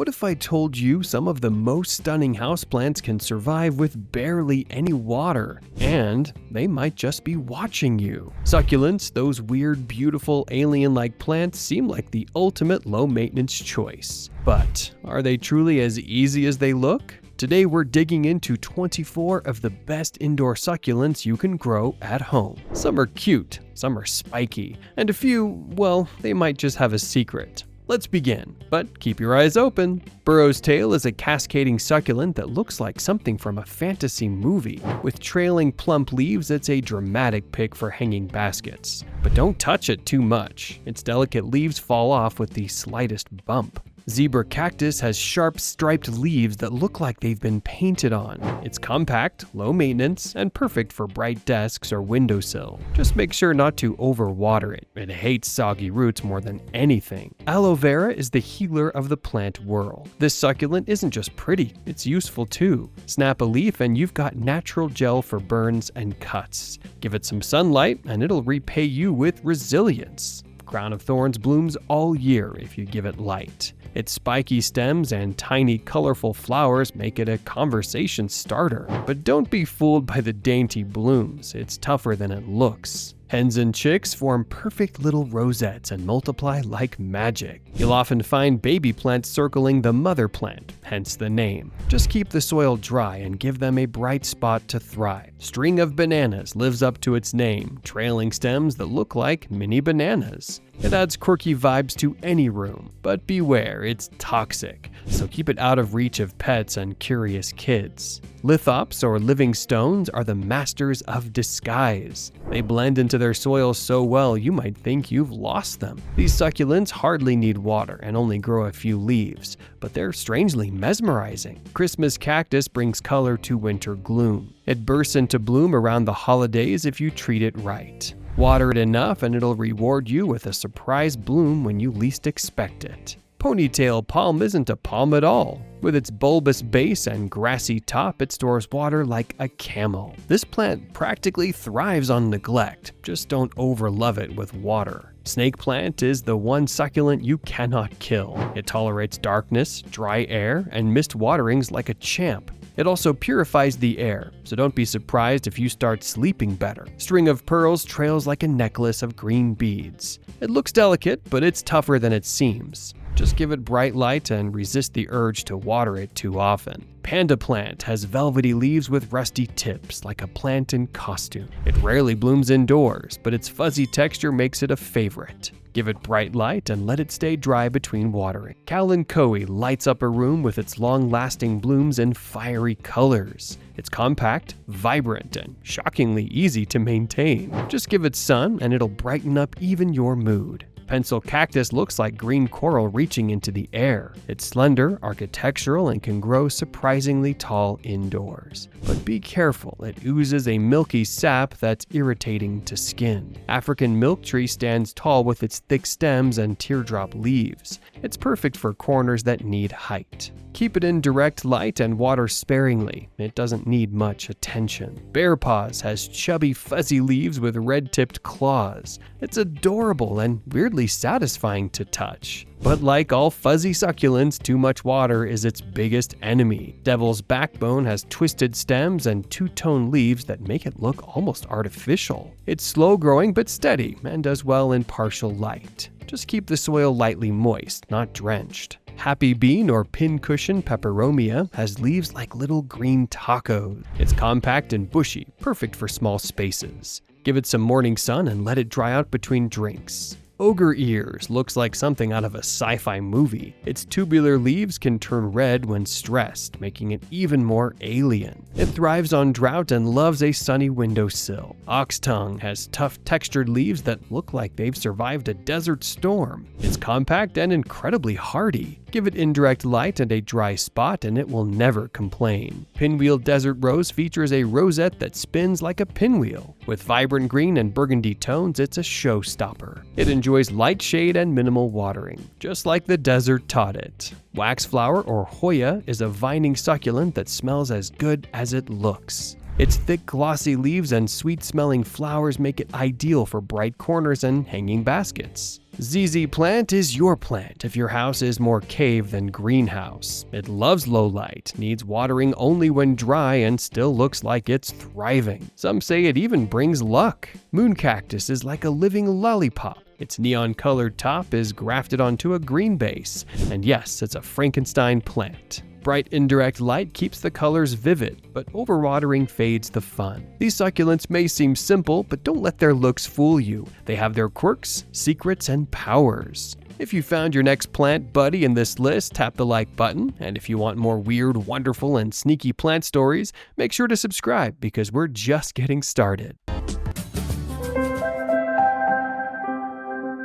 What if I told you some of the most stunning houseplants can survive with barely any water, and they might just be watching you? Succulents, those weird, beautiful, alien-like plants, seem like the ultimate low-maintenance choice. But are they truly as easy as they look? Today we're digging into 24 of the best indoor succulents you can grow at home. Some are cute, some are spiky, and a few, well, they might just have a secret. Let's begin, but keep your eyes open. Burrow's tail is a cascading succulent that looks like something from a fantasy movie. With trailing plump leaves, it's a dramatic pick for hanging baskets. But don't touch it too much. Its delicate leaves fall off with the slightest bump. Zebra cactus has sharp striped leaves that look like they've been painted on. It's compact, low maintenance, and perfect for bright desks or windowsill. Just make sure not to overwater it. It hates soggy roots more than anything. Aloe vera is the healer of the plant world. This succulent isn't just pretty, it's useful too. Snap a leaf and you've got natural gel for burns and cuts. Give it some sunlight and it'll repay you with resilience. Crown of thorns blooms all year if you give it light. Its spiky stems and tiny colorful flowers make it a conversation starter. But don't be fooled by the dainty blooms, it's tougher than it looks. Hens and chicks form perfect little rosettes and multiply like magic. You'll often find baby plants circling the mother plant, hence the name. Just keep the soil dry and give them a bright spot to thrive. String of bananas lives up to its name, trailing stems that look like mini bananas. It adds quirky vibes to any room, but beware, it's toxic, so keep it out of reach of pets and curious kids. Lithops, or living stones, are the masters of disguise. They blend into their soil so well you might think you've lost them. These succulents hardly need water and only grow a few leaves, but they're strangely mesmerizing. Christmas cactus brings color to winter gloom. It bursts into bloom around the holidays if you treat it right. Water it enough and it'll reward you with a surprise bloom when you least expect it. Ponytail palm isn't a palm at all. With its bulbous base and grassy top, it stores water like a camel. This plant practically thrives on neglect, just don't overlove it with water. Snake plant is the one succulent you cannot kill. It tolerates darkness, dry air, and mist waterings like a champ. It also purifies the air, so don't be surprised if you start sleeping better. String of pearls trails like a necklace of green beads. It looks delicate, but it's tougher than it seems. Just give it bright light and resist the urge to water it too often. Panda plant has velvety leaves with rusty tips, like a plant in costume. It rarely blooms indoors, but its fuzzy texture makes it a favorite. Give it bright light and let it stay dry between watering. Kalanchoe lights up a room with its long-lasting blooms in fiery colors. It's compact, vibrant, and shockingly easy to maintain. Just give it sun and it'll brighten up even your mood. Pencil cactus looks like green coral reaching into the air. It's slender, architectural, and can grow surprisingly tall indoors. But be careful, it oozes a milky sap that's irritating to skin. African milk tree stands tall with its thick stems and teardrop leaves. It's perfect for corners that need height. Keep it in direct light and water sparingly. It doesn't need much attention. Bear paws has chubby, fuzzy leaves with red-tipped claws. It's adorable and weirdly satisfying to touch. But like all fuzzy succulents, too much water is its biggest enemy. Devil's backbone has twisted stems and two-tone leaves that make it look almost artificial. It's slow-growing but steady and does well in partial light. Just keep the soil lightly moist, not drenched. Happy bean or pincushion peperomia has leaves like little green tacos. It's compact and bushy, perfect for small spaces. Give it some morning sun and let it dry out between drinks. Ogre ears looks like something out of a sci-fi movie. Its tubular leaves can turn red when stressed, making it even more alien. It thrives on drought and loves a sunny windowsill. Oxtongue has tough textured leaves that look like they've survived a desert storm. It's compact and incredibly hardy. Give it indirect light and a dry spot and it will never complain. Pinwheel desert rose features a rosette that spins like a pinwheel. With vibrant green and burgundy tones, it's a showstopper. It enjoys light shade and minimal watering, just like the desert taught it. Waxflower or Hoya is a vining succulent that smells as good as it looks. Its thick, glossy leaves and sweet-smelling flowers make it ideal for bright corners and hanging baskets. ZZ plant is your plant if your house is more cave than greenhouse. It loves low light, needs watering only when dry, and still looks like it's thriving. Some say it even brings luck. Moon cactus is like a living lollipop. Its neon-colored top is grafted onto a green base. And yes, it's a Frankenstein plant. Bright indirect light keeps the colors vivid, but overwatering fades the fun. These succulents may seem simple, but don't let their looks fool you. They have their quirks, secrets, and powers. If you found your next plant buddy in this list, tap the like button. And if you want more weird, wonderful, and sneaky plant stories, make sure to subscribe because we're just getting started.